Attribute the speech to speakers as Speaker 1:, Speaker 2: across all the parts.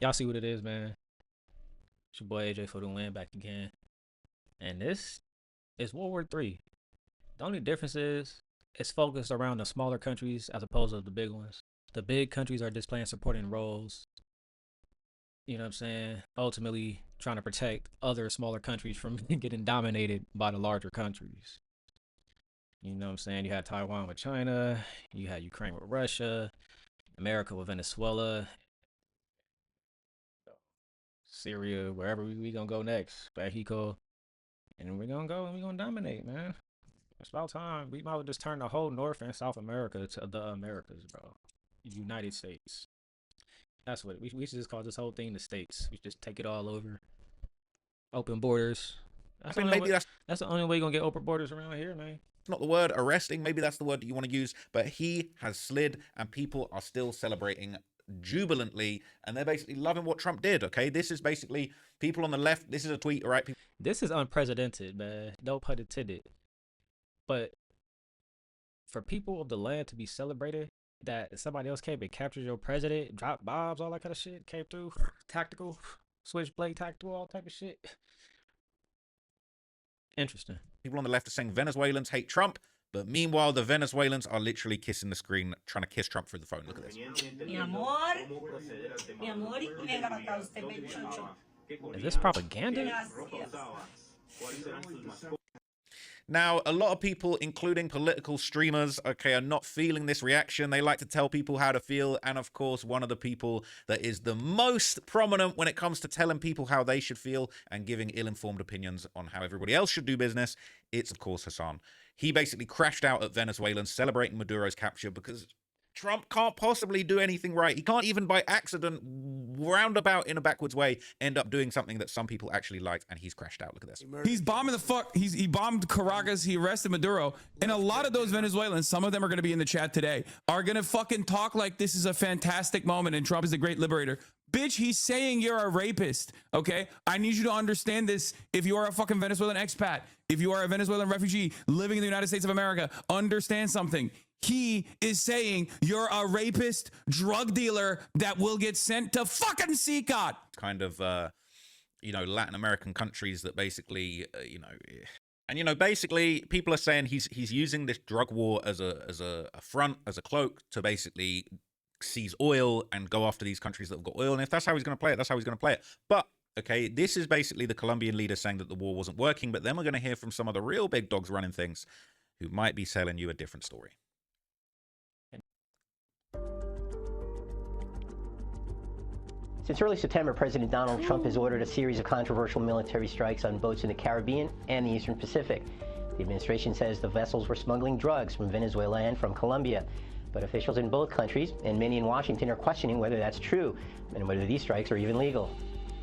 Speaker 1: Y'all see what it is, man. It's your boy AJ for the win back again. And this is World War III. The only difference is it's focused around the smaller countries as opposed to the big ones. The big countries are just playing supporting roles. You know what I'm saying? Ultimately, trying to protect other smaller countries from getting dominated by the larger countries. You know what I'm saying? You had Taiwan with China, you had Ukraine with Russia, America with Venezuela, Syria, wherever we gonna go next, Mexico, and we're gonna go and we're gonna dominate, man. It's about time. We might as well just turn the whole North and South America to the Americas, bro. United States. That's what we should just call this whole thing the States. We just take it all over. Open borders.
Speaker 2: I
Speaker 1: That's the
Speaker 2: mean,
Speaker 1: only
Speaker 2: maybe
Speaker 1: way.
Speaker 2: that's
Speaker 1: That's the only way you're gonna get open borders around here, man.
Speaker 2: not the word arresting. Maybe that's the word that you want to use. But he has slid, and people are still celebrating jubilantly, and they're basically loving what Trump did. Okay, this is basically people on the left. This is a tweet, all right?
Speaker 1: This is unprecedented, man. No pun intended. But for people of the land to be celebrated, that somebody else came and captured your president, dropped bombs, all that kind of shit, came through, tactical, switchblade tactical, all type of shit. Interesting.
Speaker 2: People on the left are saying Venezuelans hate Trump, but meanwhile, the Venezuelans are literally kissing the screen, trying to kiss Trump through the phone. Look at this.
Speaker 3: Mi amor, mi amor, y venga para acá usted, pechocho.
Speaker 1: Is this propaganda?
Speaker 3: Gracias.
Speaker 2: Now, a lot of people, including political streamers, okay, are not feeling this reaction. They like to tell people how to feel. And of course, one of the people that is the most prominent when it comes to telling people how they should feel and giving ill-informed opinions on how everybody else should do business, it's of course Hassan. He basically crashed out at Venezuelans celebrating Maduro's capture because Trump can't possibly do anything right. He can't even by accident, roundabout in a backwards way, end up doing something that some people actually liked, and he's crashed out. Look at this.
Speaker 4: He's bombing the fuck. He bombed Caracas. He arrested Maduro. And a lot of those Venezuelans, some of them are going to be in the chat today, are going to fucking talk like this is a fantastic moment and Trump is the great liberator. Bitch, he's saying you're a rapist, okay? I need you to understand this. If you are a fucking Venezuelan expat, if you are a Venezuelan refugee living in the United States of America, understand something. He is saying you're a rapist, drug dealer that will get sent to fucking CCOT.
Speaker 2: Kind of, Latin American countries that basically, and basically people are saying he's using this drug war as a front, as a cloak to basically seize oil and go after these countries that have got oil. And if that's how he's going to play it, that's how he's going to play it. But okay, this is basically the Colombian leader saying that the war wasn't working. But then we're going to hear from some of the real big dogs running things who might be selling you a different story.
Speaker 5: Since early September, President Donald Trump has ordered a series of controversial military strikes on boats in the Caribbean and the Eastern Pacific. The administration says the vessels were smuggling drugs from Venezuela and from Colombia. But officials in both countries and many in Washington are questioning whether that's true and whether these strikes are even legal.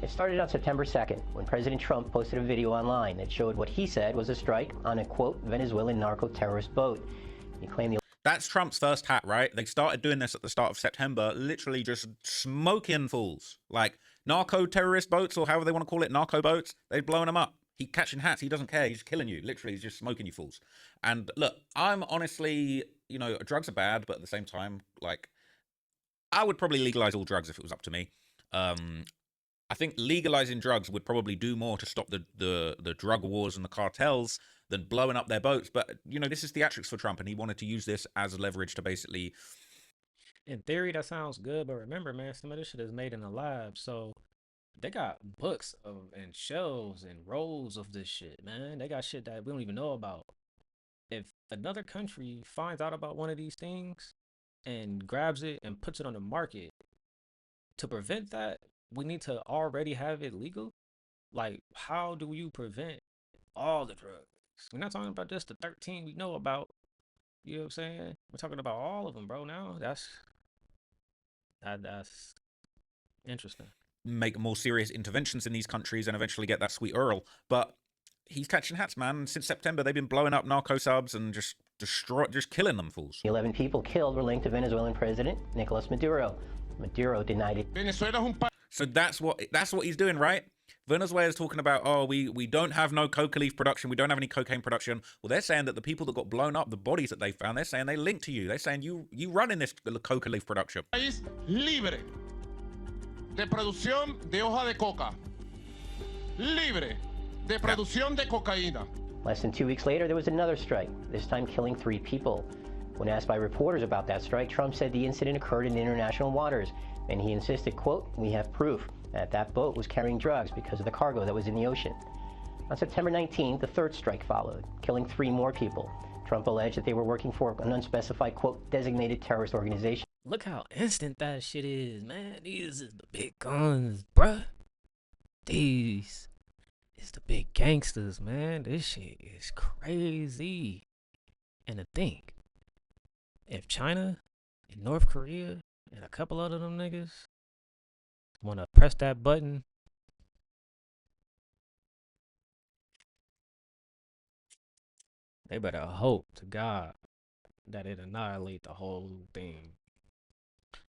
Speaker 5: It started on September 2nd when President Trump posted a video online that showed what he said was a strike on a, quote, Venezuelan narco-terrorist boat. He claimed the
Speaker 2: That's Trump's first hat, right? They started doing this at the start of September, literally just smoking fools. Like narco-terrorist boats, or however they want to call it, narco boats, they're blowing them up. He's catching hats, he doesn't care, he's killing you. Literally, he's just smoking you fools. And look, I'm honestly, drugs are bad, but at the same time, like, I would probably legalize all drugs if it was up to me. I think legalizing drugs would probably do more to stop the drug wars and the cartels than blowing up their boats. But, this is theatrics for Trump, and he wanted to use this as leverage to basically...
Speaker 1: In theory, that sounds good, but remember, man, some of this shit is made in the lab, so they got books and shelves and rolls of this shit, man. They got shit that we don't even know about. If another country finds out about one of these things and grabs it and puts it on the market, to prevent that, we need to already have it legal. Like, how do you prevent all the drugs? We're not talking about just the 13 we know about. You know what I'm saying? We're talking about all of them, bro. Now that's interesting.
Speaker 2: Make more serious interventions in these countries and eventually get that sweet Earl. But he's catching hats, man. Since September, they've been blowing up narco subs and just killing them fools.
Speaker 5: 11 people killed were linked to Venezuelan President Nicolas Maduro. Maduro denied it.
Speaker 2: So that's what he's doing, right? Venezuela's talking about, oh, we don't have no coca leaf production, we don't have any cocaine production. Well, they're saying that the people that got blown up, the bodies that they found, they're saying they linked to you. They're saying you run in this coca leaf production.
Speaker 6: País libre. de producción de hoja de coca. Libre de producción de cocaína.
Speaker 5: Less than 2 weeks later, there was another strike, this time killing 3 people. When asked by reporters about that strike, Trump said the incident occurred in international waters, and he insisted, quote, "We have proof that that boat was carrying drugs because of the cargo that was in the ocean." On September 19th, the third strike followed, killing 3 more people. Trump alleged that they were working for an unspecified, quote, "designated terrorist organization."
Speaker 1: Look how instant that shit is, man. These is the big guns, bruh. These is the big gangsters, man. This shit is crazy. And to think, if China and North Korea and a couple other them niggas want to press that button, they better hope to God that it annihilate the whole thing.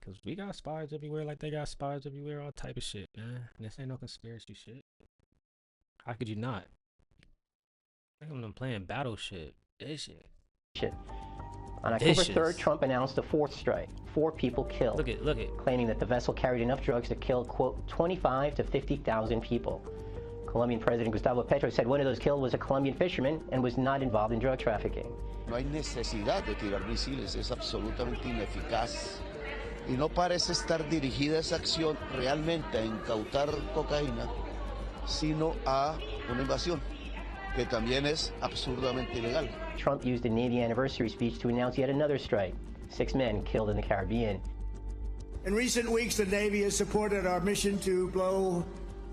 Speaker 1: Cause we got spies everywhere, like they got spies everywhere, all type of shit, man. And this ain't no conspiracy shit. How could you not? Look at them playing battle shit. This shit.
Speaker 5: On October 3rd, Trump announced a 4th strike. 4 people killed.
Speaker 1: Look at.
Speaker 5: Claiming that the vessel carried enough drugs to kill, quote, 25 to 50,000 people. Colombian President Gustavo Petro said one of those killed was a Colombian fisherman and was not involved in drug trafficking.
Speaker 7: No hay necesidad de tirar misiles, es absolutamente ineficaz. Y no parece estar dirigida esa acción realmente a incautar cocaína, sino a una invasión, que también es absurdamente ilegal.
Speaker 5: Trump used a Navy anniversary speech to announce yet another strike. 6 men killed in the Caribbean.
Speaker 8: In recent weeks, the Navy has supported our mission to blow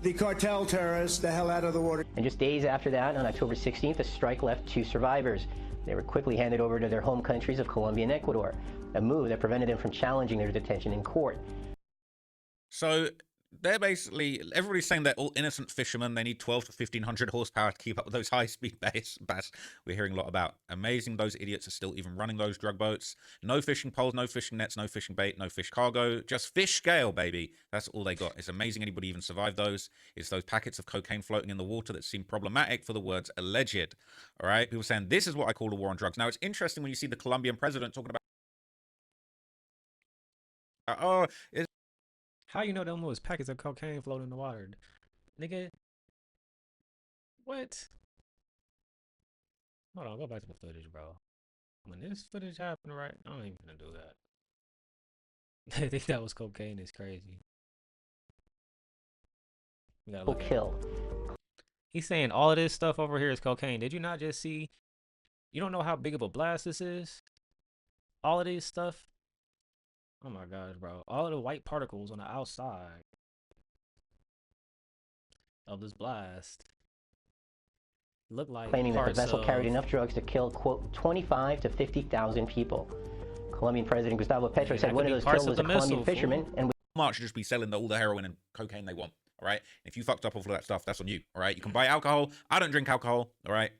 Speaker 8: the cartel terrorists the hell out of the water.
Speaker 5: And just days after that, on October 16th, a strike left 2 survivors. They were quickly handed over to their home countries of Colombia and Ecuador, a move that prevented them from challenging their detention in court.
Speaker 2: So they're basically, everybody's saying they're all innocent fishermen. They need 12 to 1500 horsepower to keep up with those high-speed bass we're hearing a lot about. Amazing those idiots are still even running those drug boats. No fishing poles, no fishing nets, no fishing bait, no fish cargo. Just fish scale, baby. That's all they got. It's amazing anybody even survived those. It's those packets of cocaine floating in the water that seem problematic for the words alleged. All right? People saying, this is what I call a war on drugs. Now, it's interesting when you see the Colombian president talking about,
Speaker 1: How you know them was packets of cocaine floating in the water? Nigga. What? Hold on, go back to the footage, bro. When this footage happened, right? I ain't even gonna do that. I think that was cocaine is crazy. We gotta look at it. He's saying all of this stuff over here is cocaine. Did you not just see? You don't know how big of a blast this is? All of this stuff. Oh my gosh, bro. All of the white particles on the outside of this blast look like
Speaker 5: claiming that the vessel carried enough drugs to kill, quote, 25 to 50,000 people. Colombian President Gustavo Petro said one of those killed was a Colombian fisherman and
Speaker 2: Walmart should just be selling all the heroin and cocaine they want, all right? If you fucked up off all that stuff, that's on you, all right? You can buy alcohol. I don't drink alcohol, all right?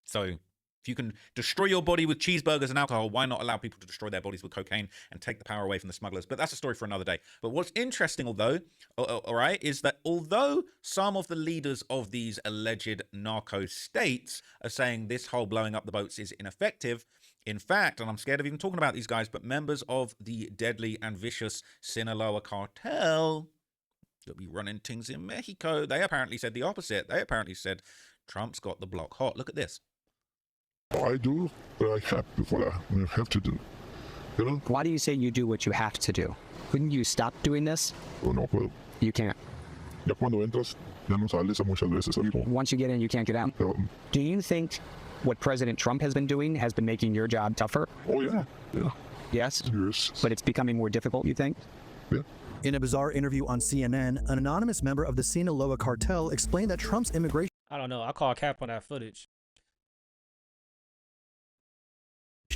Speaker 2: So if you can destroy your body with cheeseburgers and alcohol, why not allow people to destroy their bodies with cocaine and take the power away from the smugglers? But that's a story for another day. But what's interesting, although, all right, is that although some of the leaders of these alleged narco states are saying this whole blowing up the boats is ineffective, in fact, and I'm scared of even talking about these guys, but members of the deadly and vicious Sinaloa cartel that be running things in Mexico, they apparently said the opposite. They apparently said Trump's got the block hot. Look at this.
Speaker 9: I do what I have to do. You know?
Speaker 10: Why do you say you do what you have to do? Couldn't you stop doing this?
Speaker 9: No puedo.
Speaker 10: You can't.
Speaker 9: Ya cuando entras, ya no sales muchas veces.
Speaker 10: Once you get in, you can't get out. Do you think what President Trump has been doing has been making your job tougher?
Speaker 9: Oh, yeah. Yeah.
Speaker 10: Yes?
Speaker 9: Yes.
Speaker 10: But it's becoming more difficult, you think?
Speaker 9: Yeah.
Speaker 11: In a bizarre interview on CNN, an anonymous member of the Sinaloa cartel explained that Trump's immigration
Speaker 1: I don't know. I call cap on that footage.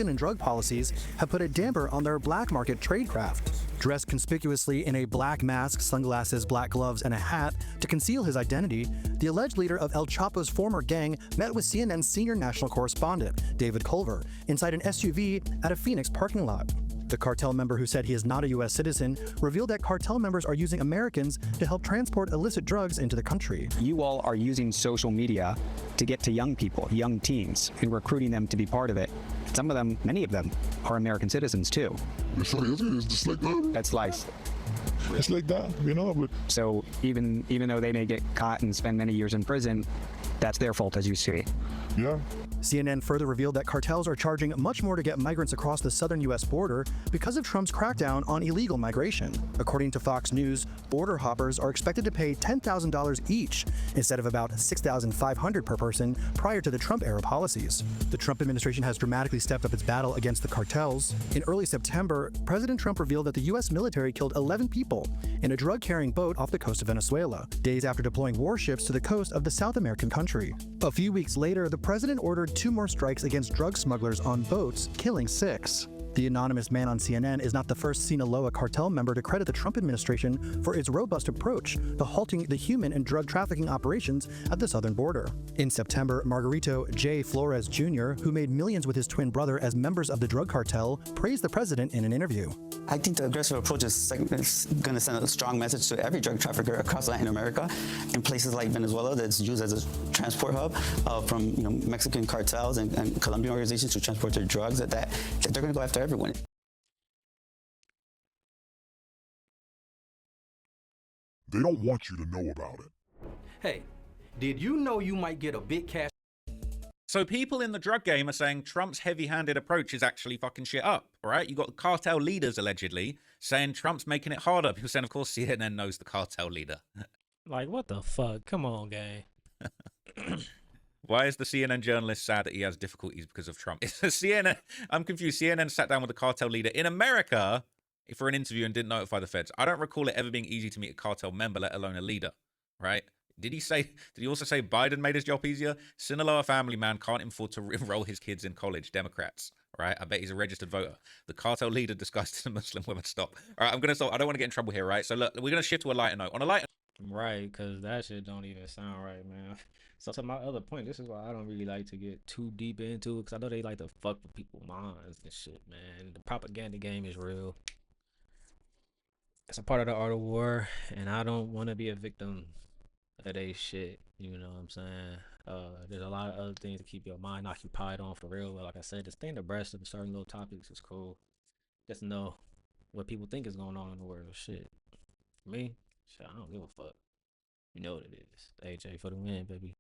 Speaker 11: and drug policies have put a damper on their black market tradecraft. Dressed conspicuously in a black mask, sunglasses, black gloves, and a hat to conceal his identity, the alleged leader of El Chapo's former gang met with CNN's senior national correspondent, David Culver, inside an SUV at a Phoenix parking lot. The cartel member, who said he is not a U.S. citizen, revealed that cartel members are using Americans to help transport illicit drugs into the country.
Speaker 10: You all are using social media to get to young people, young teens, and recruiting them to be part of it. Some of them, many of them, are American citizens too.
Speaker 9: It's just like that.
Speaker 10: That's life.
Speaker 9: It's like that, you know. But
Speaker 10: So even though they may get caught and spend many years in prison, that's their fault, as you see.
Speaker 9: yeah,
Speaker 11: CNN further revealed that cartels are charging much more to get migrants across the southern U.S. border because of Trump's crackdown on illegal migration. According to Fox News, border hoppers are expected to pay $10,000 each instead of about $6,500 per person prior to the Trump-era policies. The Trump administration has dramatically stepped up its battle against the cartels. In early September, President Trump revealed that the U.S. military killed 11 people in a drug-carrying boat off the coast of Venezuela, days after deploying warships to the coast of the South American country. A few weeks later, the president ordered 2 more strikes against drug smugglers on boats, killing 6. The anonymous man on CNN is not the first Sinaloa cartel member to credit the Trump administration for its robust approach to halting the human and drug trafficking operations at the southern border. In September, Margarito J. Flores Jr., who made millions with his twin brother as members of the drug cartel, praised the president in an interview.
Speaker 12: I think the aggressive approach is going to send a strong message to every drug trafficker across Latin America, in places like Venezuela that's used as a transport hub from Mexican cartels and Colombian organizations to transport their drugs. That they're going to go after everyone.
Speaker 9: they don't want you to know about it.
Speaker 13: Hey, did you know you might get a big cash?
Speaker 2: So people in the drug game are saying Trump's heavy-handed approach is actually fucking shit up, all right? You got the cartel leaders allegedly saying Trump's making it harder. People saying, of course, CNN knows the cartel leader.
Speaker 1: Like, what the fuck? Come on, gang.
Speaker 2: Why is the CNN journalist sad that he has difficulties because of Trump? It's CNN. I'm confused. CNN sat down with the cartel leader in America for an interview and didn't notify the feds. I don't recall it ever being easy to meet a cartel member, let alone a leader, right? Did he also say Biden made his job easier? Sinaloa family man can't afford to enroll his kids in college. Democrats, right? I bet he's a registered voter. The cartel leader disguised as a Muslim woman. Stop. All right, I'm going to stop. I don't want to get in trouble here, right? So look, we're going to shift to a lighter note. On a lighter
Speaker 1: Right, because that shit don't even sound right, man. So to my other point, this is why I don't really like to get too deep into it, because I know they like to fuck with people's minds and shit, man. The propaganda game is real. It's a part of the art of war, and I don't want to be a victim of they shit. You know what I'm saying? There's a lot of other things to keep your mind occupied on for real. But like I said, just staying abreast of certain little topics is cool. Just know what people think is going on in the world. Shit. For me, shit, I don't give a fuck. You know what it is. AJ for the win, baby.